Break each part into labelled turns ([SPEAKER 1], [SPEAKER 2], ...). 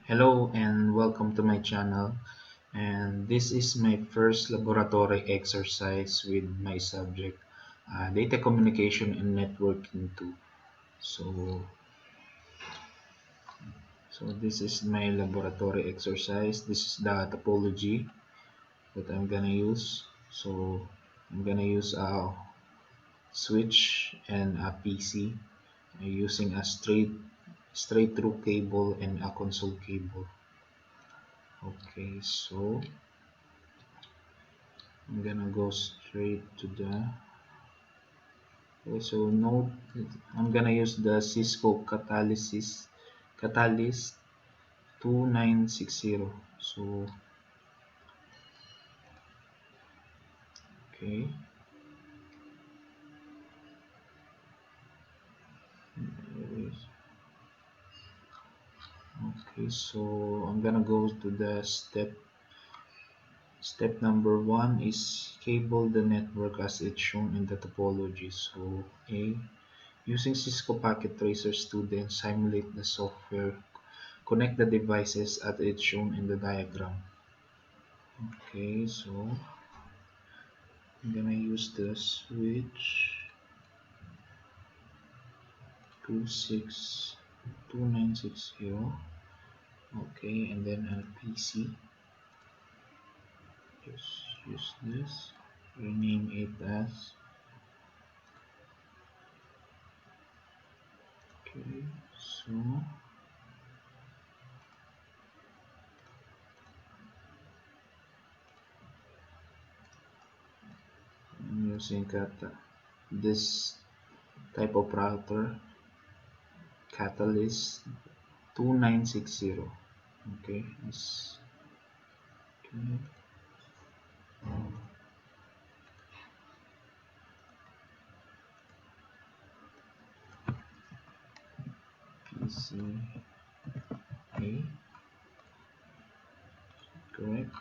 [SPEAKER 1] Hello and welcome to my channel, and this is my first laboratory exercise with my subject data communication and networking too. So, so this is my laboratory exercise. This is the topology that I'm gonna use. So I'm gonna use a switch and a PC using a straight through cable and a console cable. Okay, so I'm gonna go straight to the okay, so node. I'm gonna use the Cisco Catalyst 2960. So okay, okay. So I'm gonna go to the step number one is cable the network as it's shown in the topology. So A, using Cisco packet tracers to then simulate the software, connect the devices as it's shown in the diagram. Okay, so I'm gonna use the switch 2960. Okay, and then on PC, just use this, rename it as okay. So I'm using this type of router, Catalyst 2960. Okay, it's okay. PCA, correct.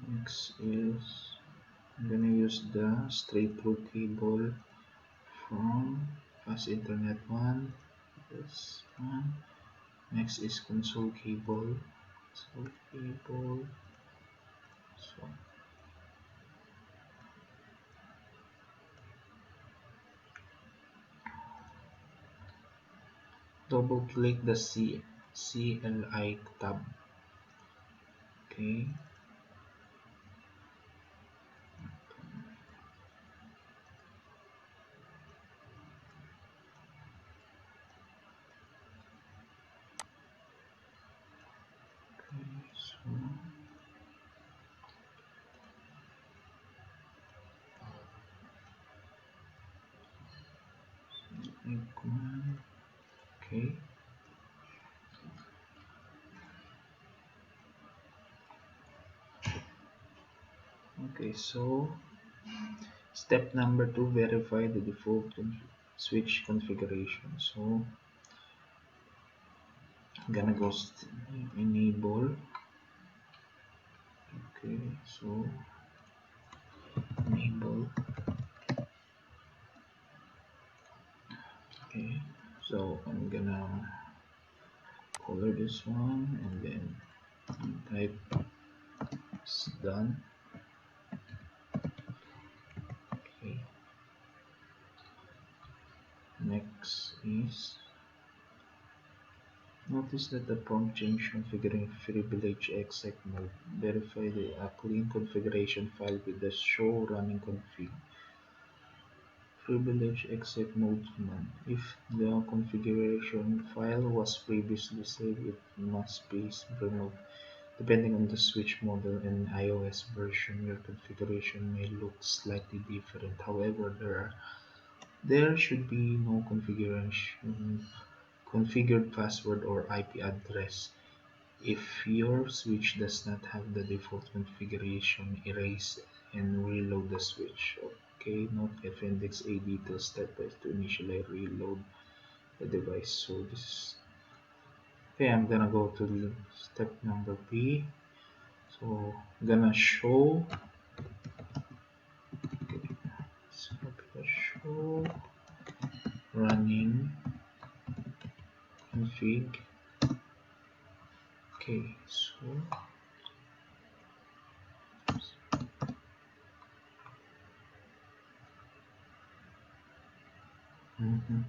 [SPEAKER 1] Next is I'm gonna use the straight through cable from fast internet one. This one. Next is console cable. So cable. So double click the CLI tab. Okay. So like one. Okay. Okay. So step number two, verify the default switch configuration. So I'm gonna go enable. Okay. So enable. Okay. So I'm gonna color this one and then type done. Okay. Next is notice that the prompt change configuring privilege exec mode. Verify a clean configuration file with the show running config privilege exec mode command. If the configuration file was previously saved, it must be removed. Depending on the switch model and iOS version, your configuration may look slightly different. However, there should be no configured password or IP address. If your switch does not have the default configuration, erase and reload the switch. Okay, note Appendix A details step by to initially reload. the device. So this okay, I'm gonna go to the step number B. So I'm gonna show so I'm gonna show running config. Okay, so mhm.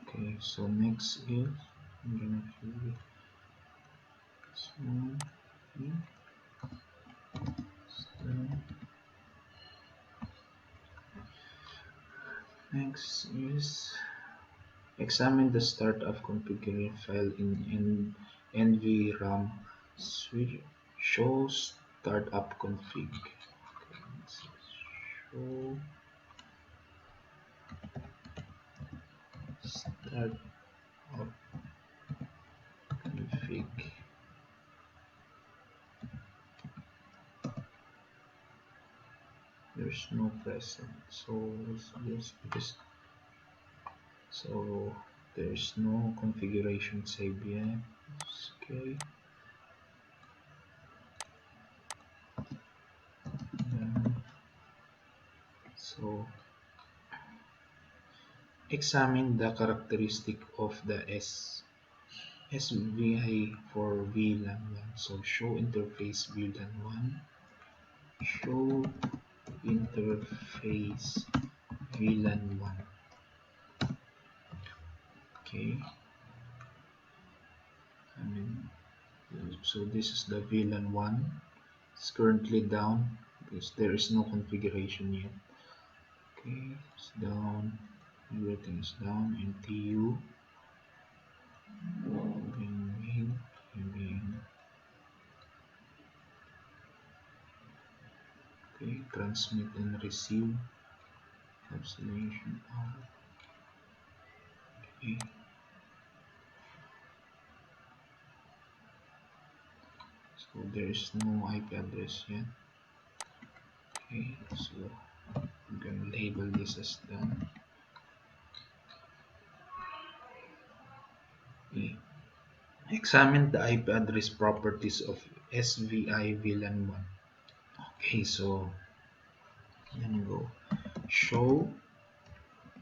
[SPEAKER 1] Okay, so next is I'm gonna do so next is examine the startup configuration file in NVRAM switch show startup config. Okay, show startup config. There's no present, so yes, because so there's no configuration save yet. Okay, then, so examine the characteristic of the SVI for VLAN 1. So show interface VLAN 1, show interface VLAN 1. Okay, I mean, so this is the VLAN 1. It's currently down because there is no configuration yet. Okay, it's down. Everything is down. NTU being okay. Transmit and receive cancellation out. Okay, so there is no IP address yet. Okay, so I'm gonna label this as done. Okay. Examine the IP address properties of SVI VLAN 1. Okay, so then go show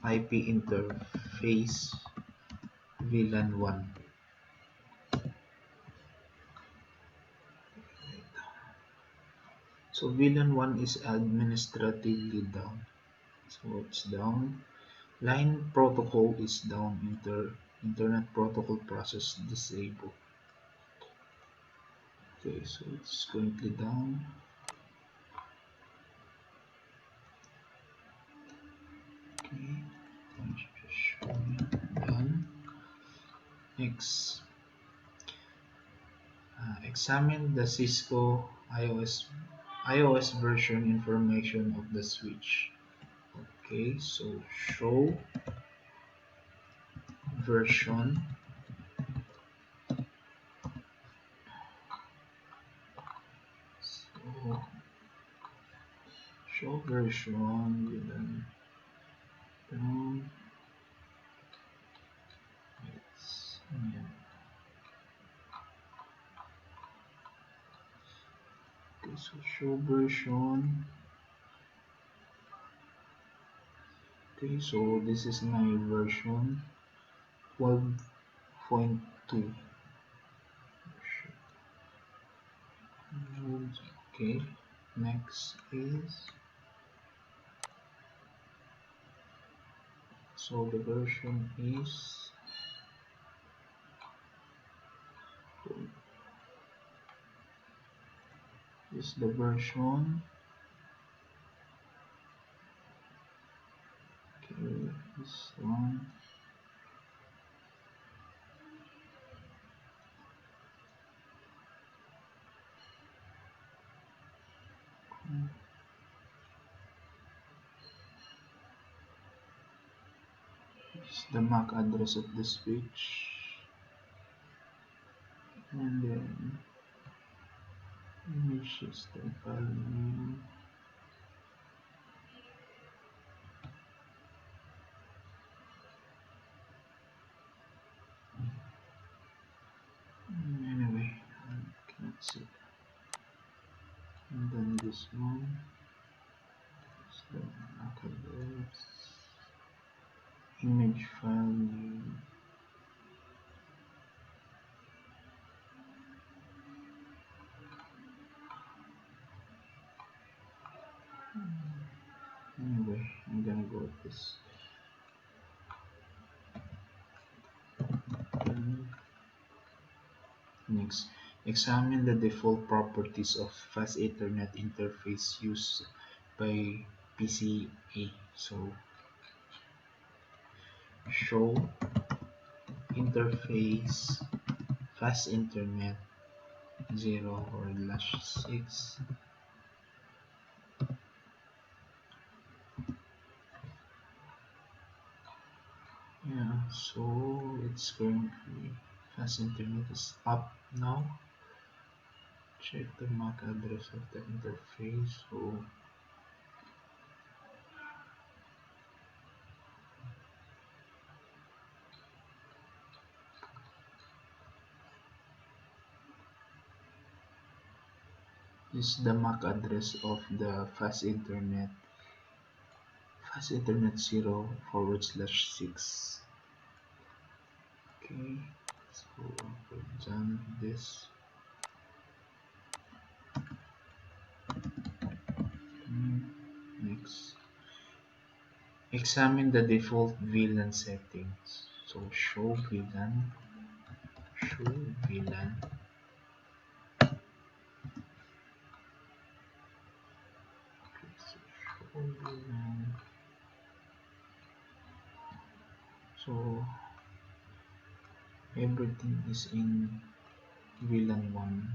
[SPEAKER 1] IP interface VLAN 1. So VLAN 1 is administratively down. So it's down. Line protocol is down. Internet protocol process disabled. Okay, so it's currently down. Okay, let's just show you. Done. Next, examine the Cisco iOS version information of the switch. Okay, so show version. So show version with an down. Yeah. Okay, so show version. Okay, so this is my version 12.2. Okay, next is so the version is the version. Okay, this one. It's the MAC address of the switch, and then image system file name. Anyway, I cannot see. And then this one is the MAC address, image file name. Anyway, I'm gonna go with this. Then next, examine the default properties of fast Ethernet interface used by PCA. So, show interface fast internet 0/6. Yeah, so it's currently fast internet is up now. Check the MAC address of the interface. So this is the MAC address of the fast internet. Fast internet 0/6. Okay, so we've done this. Next, examine the default VLAN settings. So show VLAN. Show VLAN. So everything is in VLAN 1.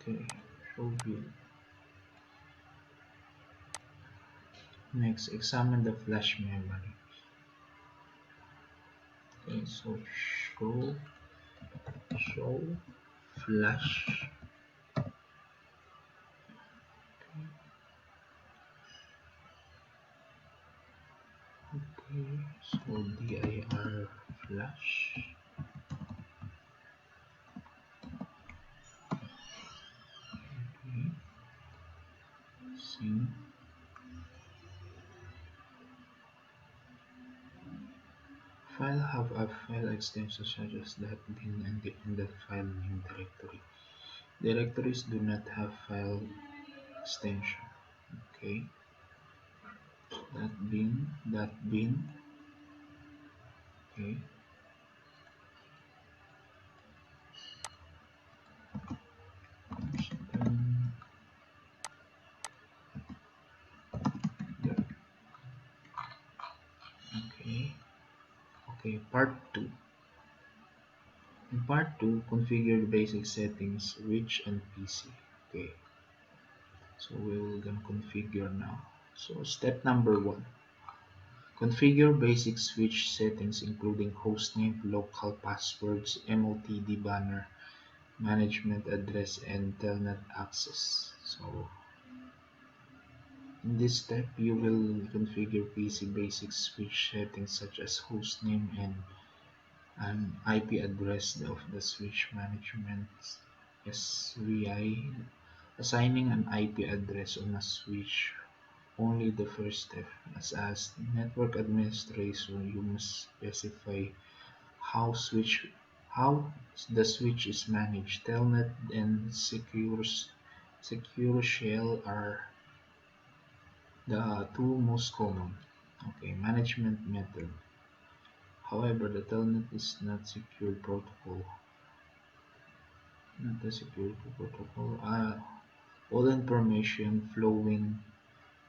[SPEAKER 1] Okay, show VLAN. Next, examine the flash memory. Okay, so show flash. Okay, so dir flash. Okay, sync. File have a file extension such as that bin and in the file name directory. Directories do not have file extension. Okay, that bin. Okay, then, yeah. Okay, okay. Part two. In part two, configure the basic settings, switch and PC. Okay, so we're gonna configure now. So step number one. Configure basic switch settings including hostname, local passwords, MOTD banner, management address, and telnet access. So in this step, you will configure PC basic switch settings such as hostname and an IP address of the switch management SVI. Assigning an IP address on a switch only the first step. As network administrator, you must specify how switch how the switch is managed. Telnet and secure shell are the two most common. Okay, management method. However, the telnet is not secure protocol. Not a secure protocol. All information flowing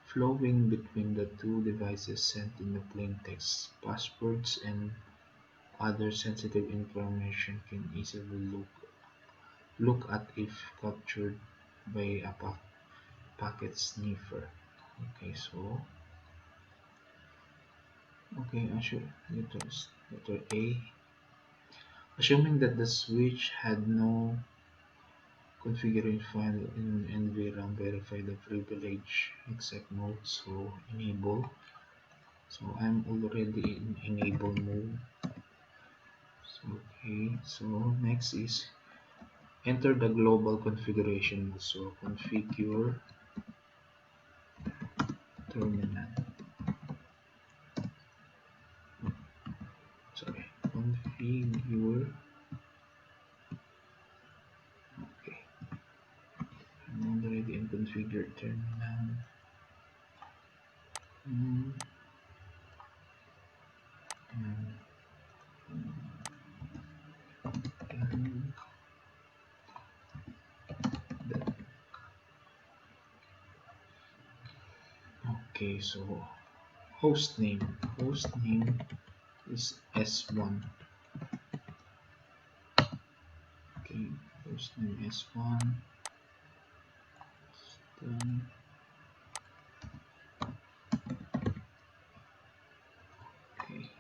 [SPEAKER 1] flowing between the two devices sent in the plain text. Passwords and other sensitive information can easily look at if captured by a packet sniffer. Okay, so okay, letter A. Assuming that the switch had no configuration file in NVRAM, verify the privilege exec mode. So enable. So I'm already in enable mode. So, okay, so next is enter the global configuration. So configure terminal. Sorry, configure. Okay, I'm already in configure terminal. Mm, and, and the- okay, so host name is S1. Okay, host name S1. Then, okay,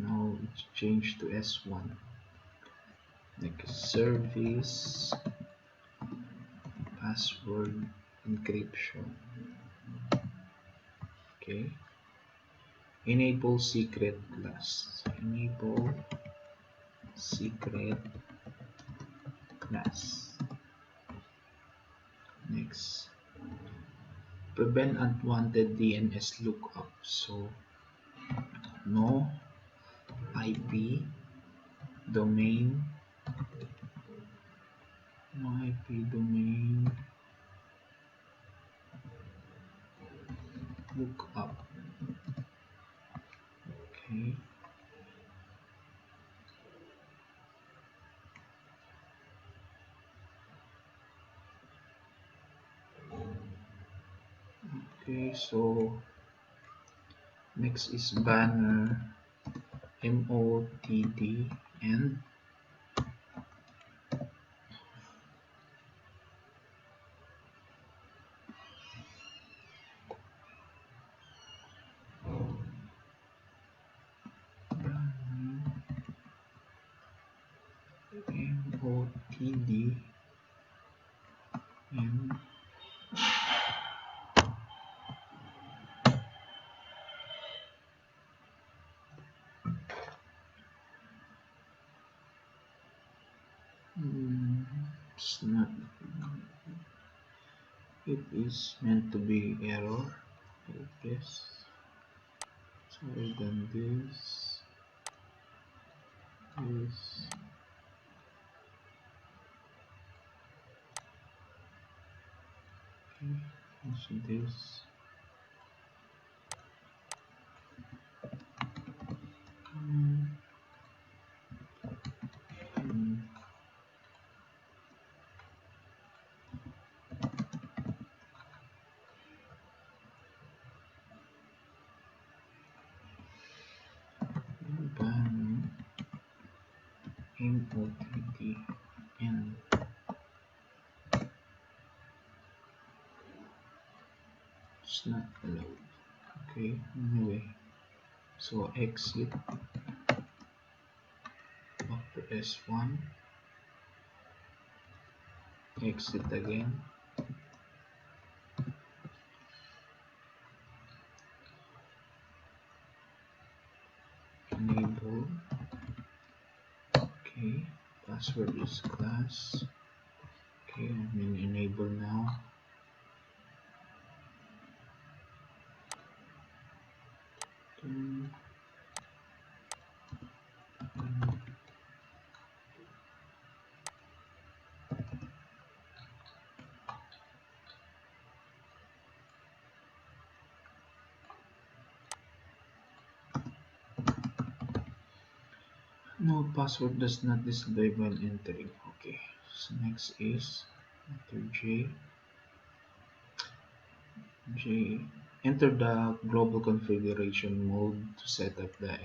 [SPEAKER 1] now it's changed to S1. Next service password encryption. Okay, enable secret class. Enable secret class. Next, prevent unwanted DNS lookup. So no IP domain, no IP domain lookup. Okay, okay. So next is banner MOTD and MOTD and mm, it's not. It is meant to be error, I guess. So I done this, okay, also this, mm, mm, ban MOTD and it's not allowed. Okay, anyway, so exit after S1, exit again, enable, okay, password is class, okay, I'm in enable now, mm, No password does not display when entering. Okay. So next is enter J. Enter the global configuration mode to set up the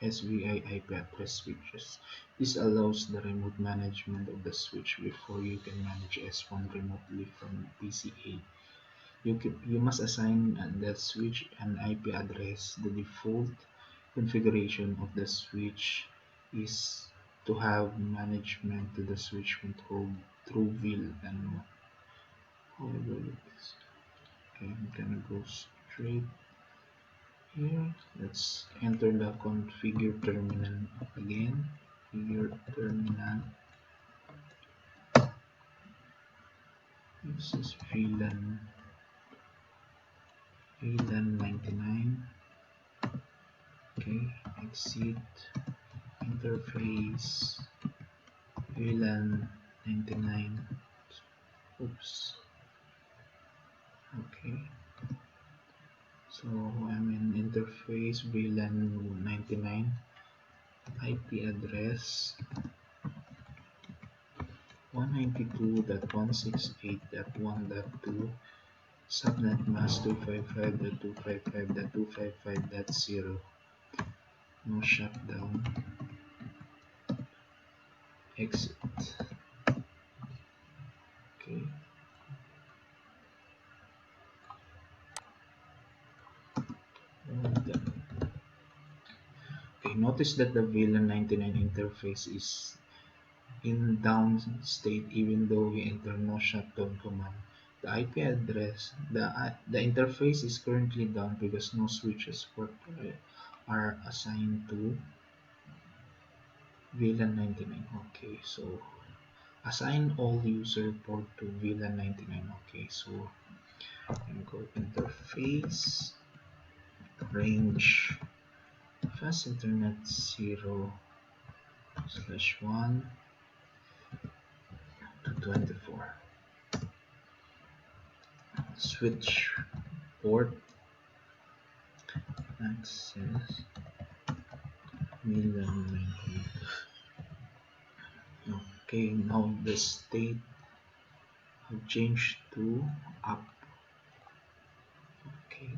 [SPEAKER 1] SVI IP address switches. This allows the remote management of the switch before you can manage S1 remotely from PCA. You must assign the switch an IP address. The default configuration of the switch is to have management to the switch controlled through VIL and however it is. Okay, I'm gonna go straight here. Let's enter the configure terminal again. Configure terminal. This is VLAN 99. Okay, exit interface VLAN 99. Oops. Okay, so I'm in interface VLAN 99. IP address 192.168.1.2. Subnet mask 255.255.255.0. No shutdown. Exit. Okay. All done. Okay. Notice that the VLAN 99 interface is in down state even though we enter no shutdown command. The IP address, the interface is currently down because no switches are assigned to VLAN 99. Okay, so assign all user port to VLAN 99. Okay, so I'm go interface range fast internet 0/1 to 24. Switch port access VLAN 99. Okay, now the state have changed to up. Okay,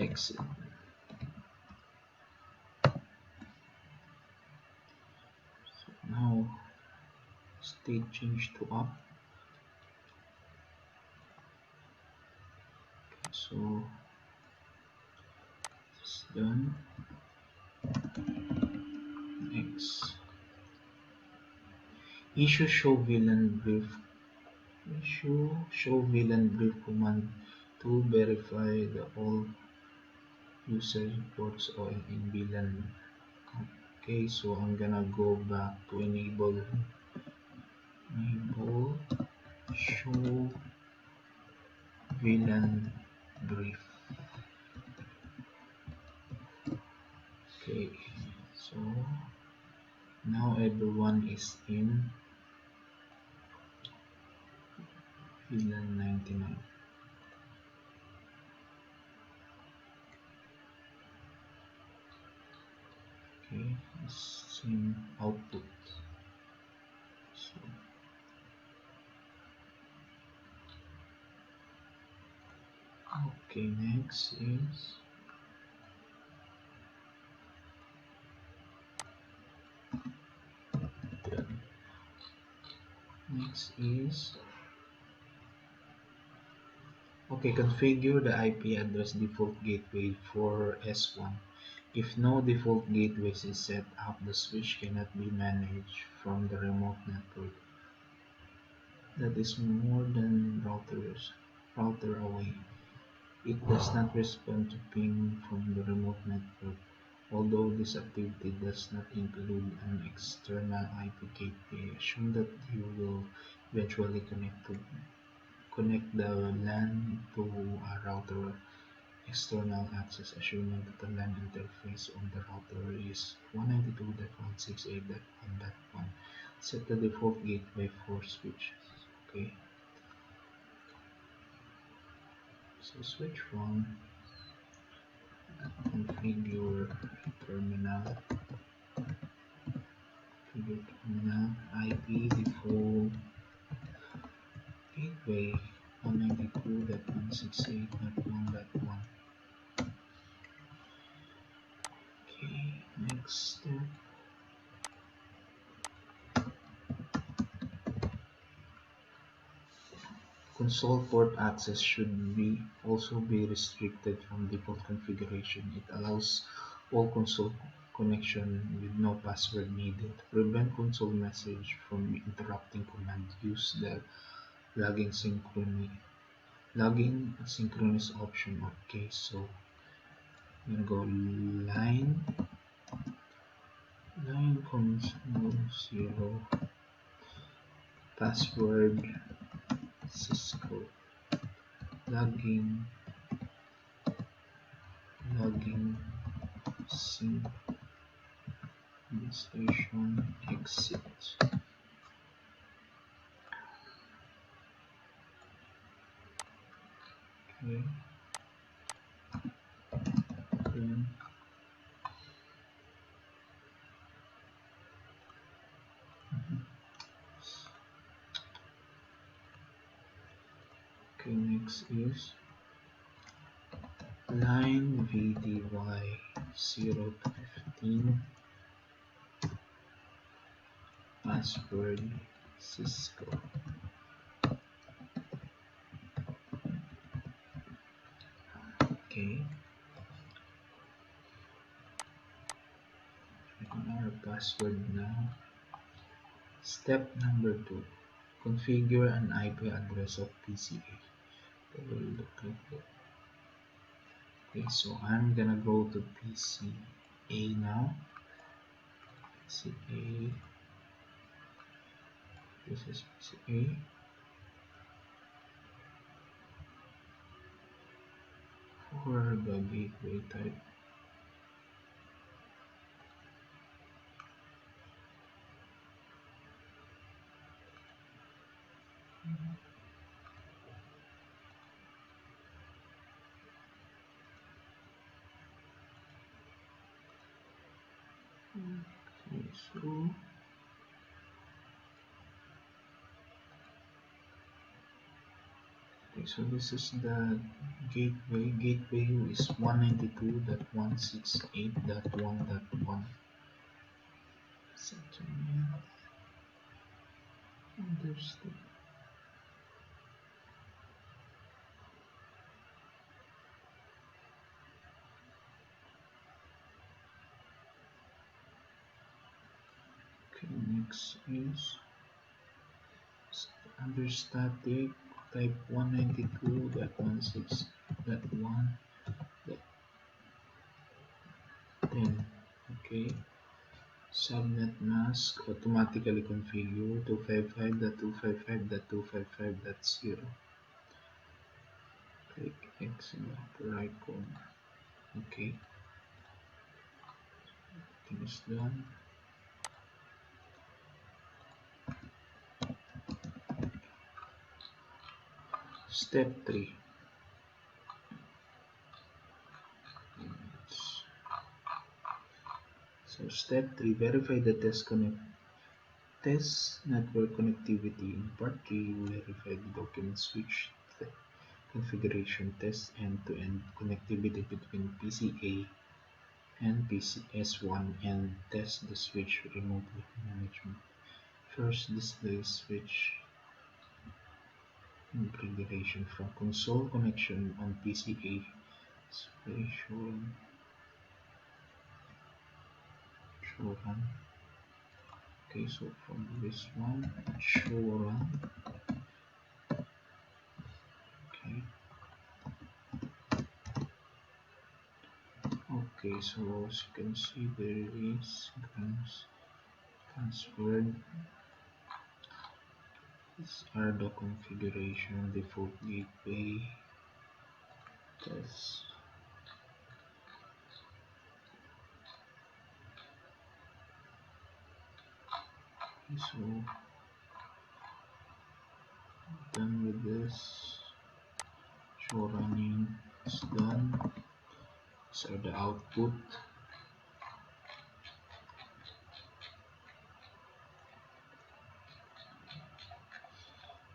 [SPEAKER 1] exit. So now state changed to up. So it's done. X issue show VLAN brief. Show VLAN brief command to verify the all user reports or in VLAN. Okay, so I'm gonna go back to enable show VLAN brief. Okay, so now everyone is in VLAN 99. Okay, same output. So, okay, next is next is okay, configure the IP address default gateway for S1. If no default gateways is set up, the switch cannot be managed from the remote network. That is more than router away. It does not respond to ping from the remote network. Although this activity does not include an external IP gateway, assume that you will eventually connect the LAN to a router external access, assuming that the LAN interface on the router is 192.168.1.1. Set the default gateway for switches. Okay, so switch 1 configure terminal, IP default gateway 192.168.1.1. Okay, next step. Console port access should also be restricted from default configuration. It allows all console connection with no password needed. To prevent console message from interrupting command, use the logging synchronous option. Okay, so I'm gonna go line console 0 password Cisco logging logging synchronization exit. Okay, then okay, next is line VDY 0 to 15 password Cisco. Okay, on our password now. Step number 2. Configure an IP address of PCA. Okay, we'll look at it. Okay, so I'm gonna go to PCA now. PCA. This is PCA. For the gateway type. Okay, so this is the gateway. Gateway is 192.168.1.1. Settlement. Understood. Okay, next is under static type 192.168.1.10. Okay. Subnet mask automatically configure 255.255.255.0. Click X in the upper right corner. Okay, everything is done. Step 3. So step 3, verify the test network connectivity. In part 3, verify the document switch configuration test end-to-end connectivity between PCA and PCS1 and test the switch remotely management. First, display switch configuration from console connection on PCA. Spatial show run. Okay, so from this one, show run. Okay. Okay, so as you can see, there is transferred. These are the configuration default gateway test. Okay, so done with this. Show running is done. So the output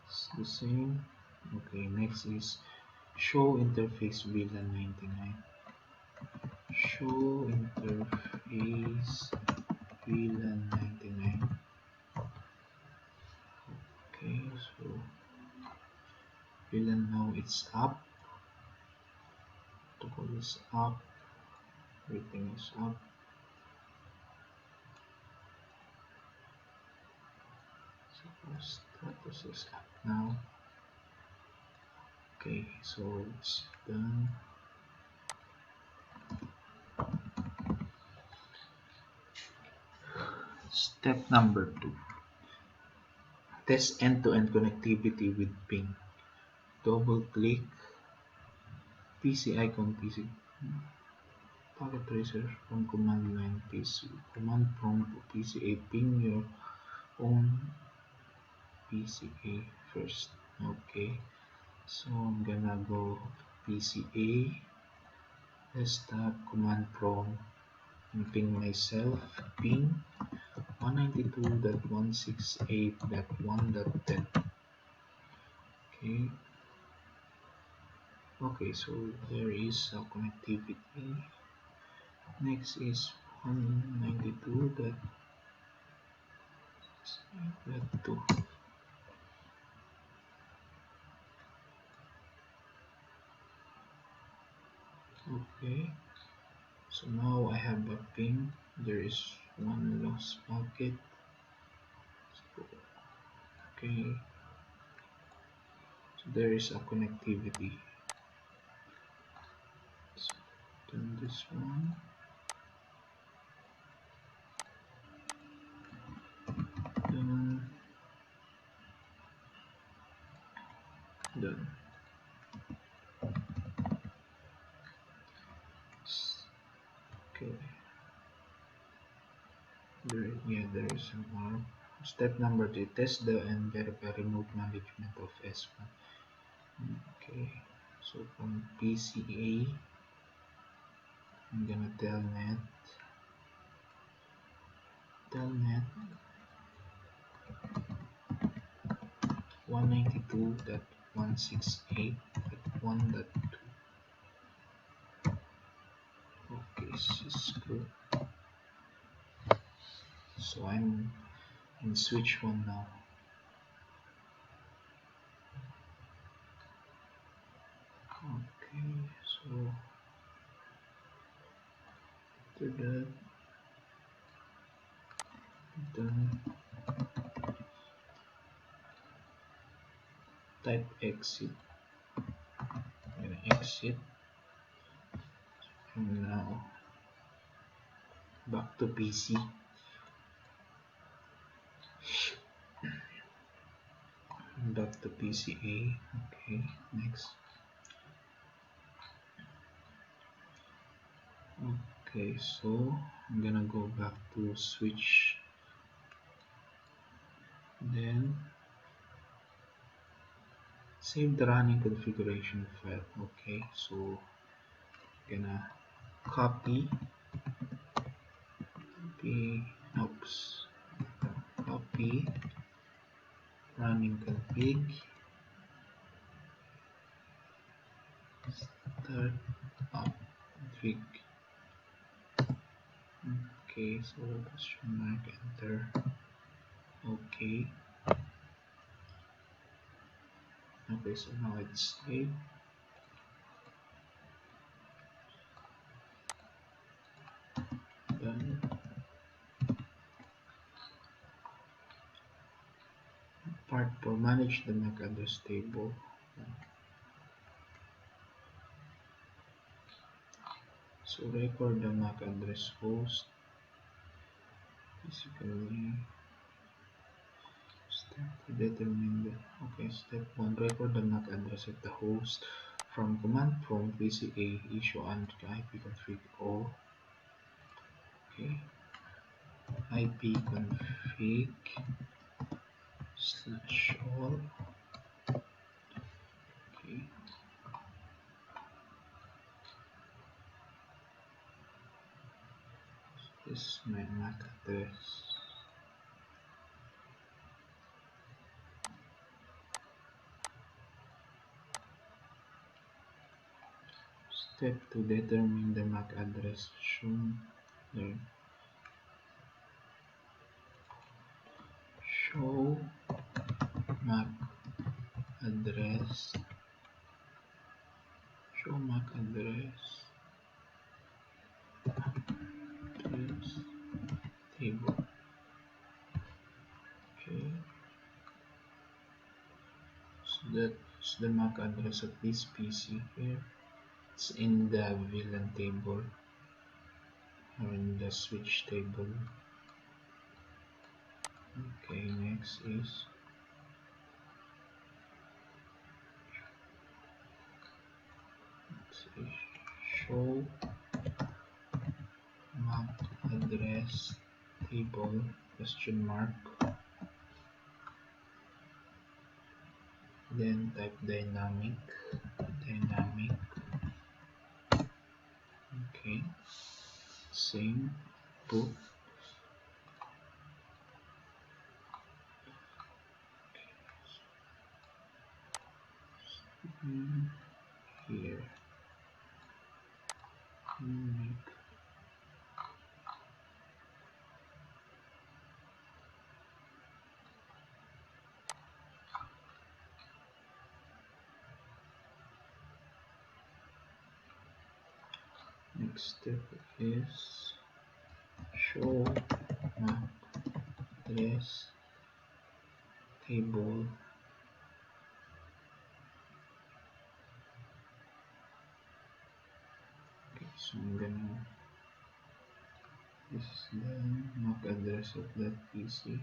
[SPEAKER 1] is the same. Okay, next is show interface VLAN 99. Show interface VLAN 99. Okay, so VLAN now it's up. Protocol is up. Everything is up. So status is up now. Okay, so it's done. Step number 2. Test end-to-end connectivity with ping. Double click PC icon PC packet tracer from command line PC. Command prompt to PCA ping your own PCA first. Okay, so I'm gonna go PCA desktop command prompt and ping myself ping 192.168.1.10. Okay, okay, so there is a connectivity. Next is 192.2. Okay, so now I have a ping. There is one lost packet. Okay, so there is a connectivity. So then this one, done, done. Okay, there is some more. Step number 3, test the and verify remote management of S1. Okay, so from PCA, I'm gonna telnet 192.168.1.2. Okay, Cisco. So I'm in switch 1 now. Okay, so after that, done. Type exit. I'm gonna exit. And now back to PC. Back to PCA. Okay, next. Okay, so I'm gonna go back to switch. Then save the running configuration file. Okay, so gonna copy oops, copy running config, start up config. Okay, so question mark, enter. Okay, okay, so now it's saved. Done. Part 4, manage the MAC address table. So record the MAC address host. Basically, step to determine the, okay, step 1, record the MAC address of the host from command prompt PCA issue and ipconfig o. Okay, ipconfig /all. Okay, is my MAC address. Step to determine the MAC address shown there. Show MAC address. Show MAC address. Address table. Okay. So that's the MAC address of this PC here. It's in the VLAN table or in the switch table. Okay, next is show MAC address table question mark, then type dynamic. Okay, same, put here, make next step is show MAC address table. Okay, so I'm gonna, this is the MAC address of that PC.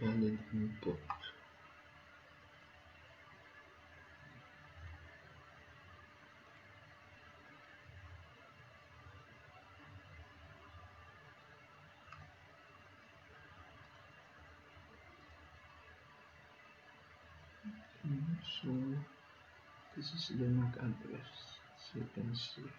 [SPEAKER 1] Valid input. So this is the MAC address, as you can see.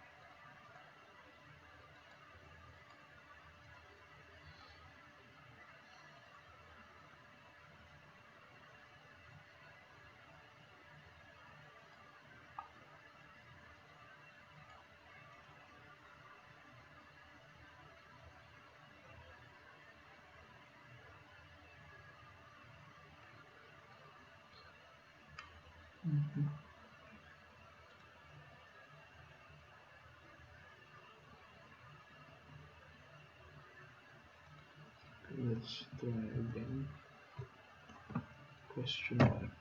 [SPEAKER 1] Let's try again. Question mark.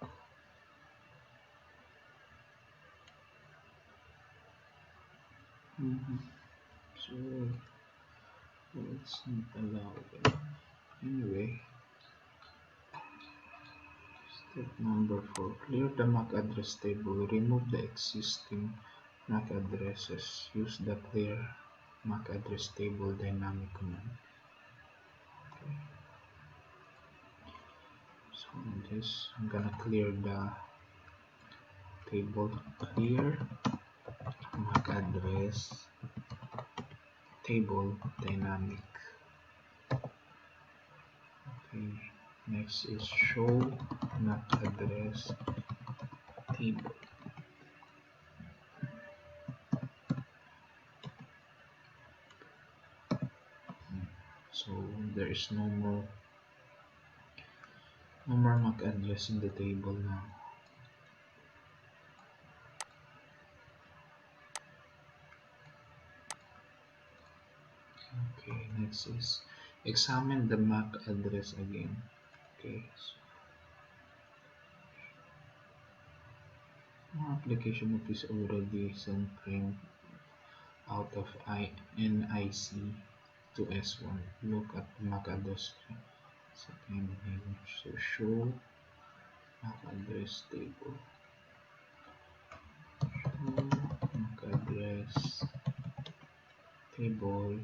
[SPEAKER 1] So it's not allowed. Anyway, step number 4. Clear the MAC address table. Remove the existing MAC addresses. Use the clear MAC address table dynamic command. Okay. So I'm gonna clear the table. Clear MAC address table dynamic. Okay. Next is show MAC address table. So there is no more MAC address in the table now. Okay, next is examine the MAC address again. Okay, so application is already sent print out of NIC to S1. Look at MAC address second name. So show MAC address table. Show MAC address table.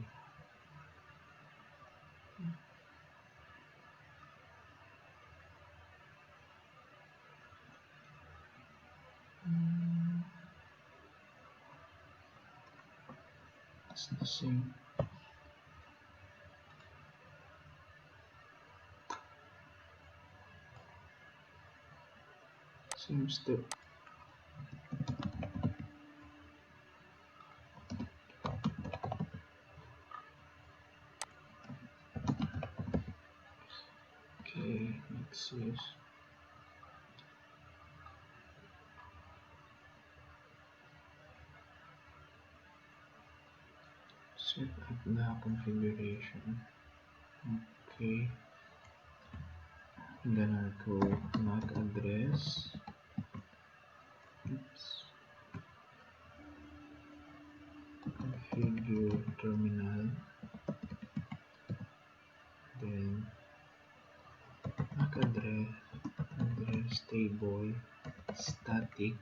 [SPEAKER 1] It's the same. Same step. Okay, next is set up the configuration. Okay, I'm gonna go MAC address. Oops. Configure terminal. Then MAC address table static.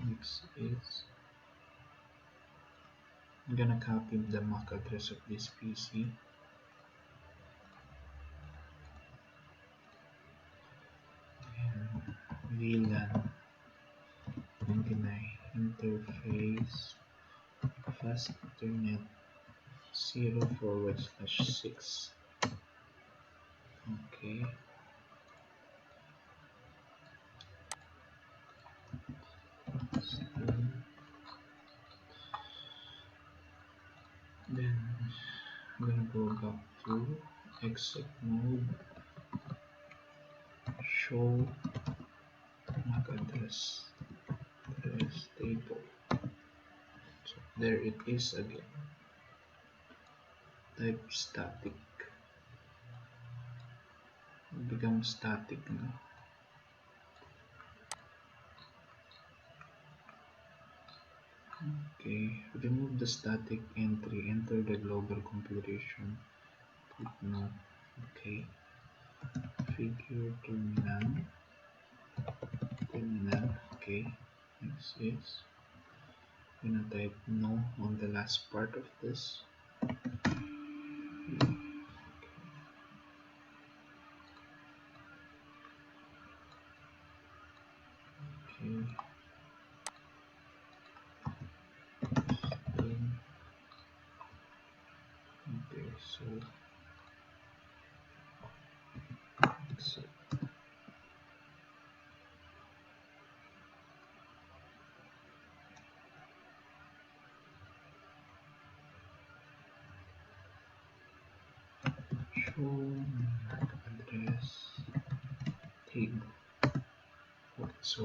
[SPEAKER 1] Next is I'm gonna copy the MAC address of this PC. VLAN 99 interface fast internet 0/6. Okay, so then I'm gonna go back to exec mode, show MAC address table. So there it is again. Type static. It becomes static now. Okay, remove the static entry. Enter the global configuration. Put no. Okay. Figure terminal. Okay. Next is I'm gonna type no on the last part of this. Okay. Then, okay. So exit. Show MAC address table. So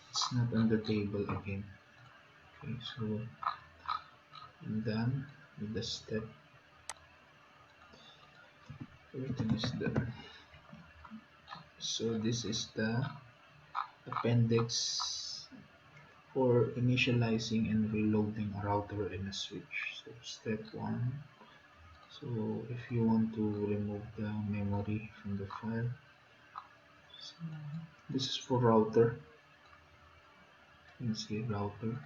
[SPEAKER 1] it's not on the table again. Okay. So I'm done with the step. Everything is done. So this is the appendix for initializing and reloading a router and a switch. So step 1. So if you want to remove the memory from the file, so this is for router. You can see router.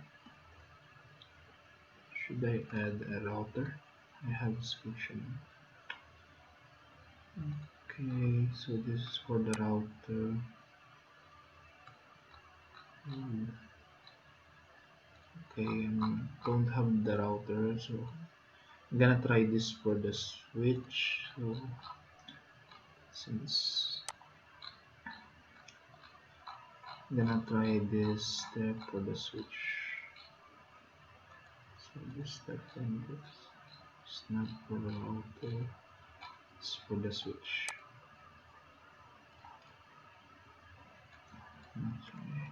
[SPEAKER 1] Should I add a router? I have switch on. Okay, so this is for the router. Okay, I don't have the router, so I'm gonna try this for the switch. So since I'm gonna try this step for the switch. So this step and this. It's not for the router, it's for the switch. Okay,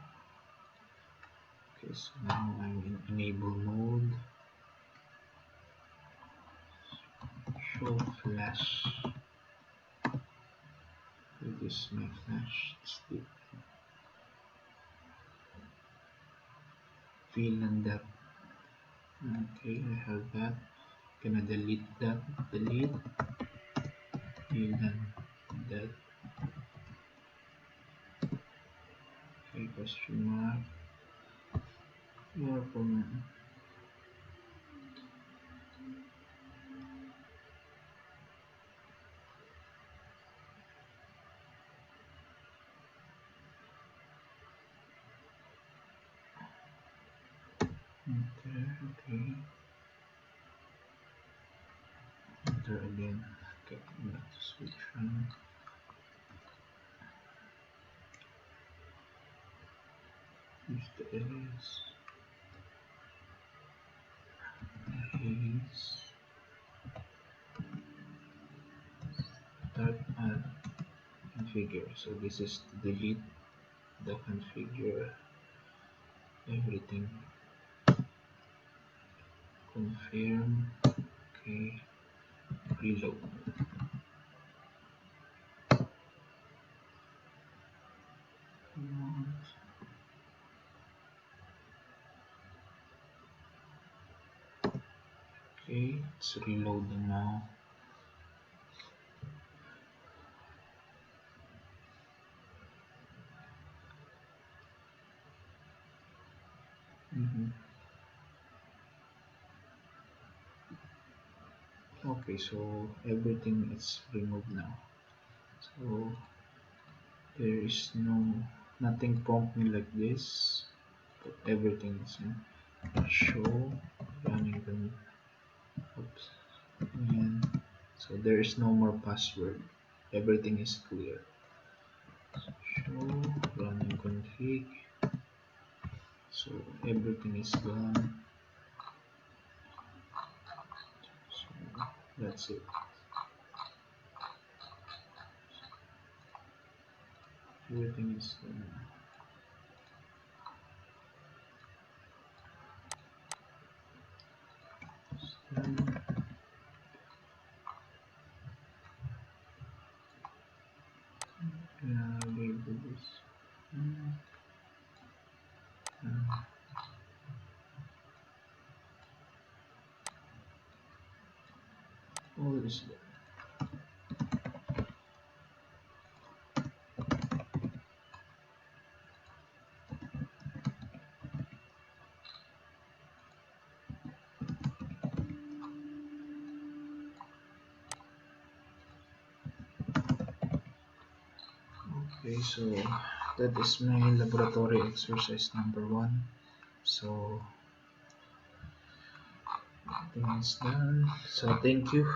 [SPEAKER 1] okay, so now I'm in enable mode. Show flash. This is my flash stick. VLAN that. Okay, I have that. Gonna delete that. Delete VLAN that. Okay, question mark. Yeah, for now. Enter, okay. Enter again. Okay, back to switch on. Use the is start add configure. So this is to delete the configure everything. Confirm. Okay. Reload. Okay, it's reloading now. Mhm. Okay, so everything is removed now. So there is nothing prompt me like this. But everything is in. Show running the oops. And so there is no more password. Everything is clear. Show running config. So everything is gone. So that's it. Everything is done. Done. Label this. Mm, all is done. Okay, so that is my laboratory exercise number one. So everything is done. So thank you.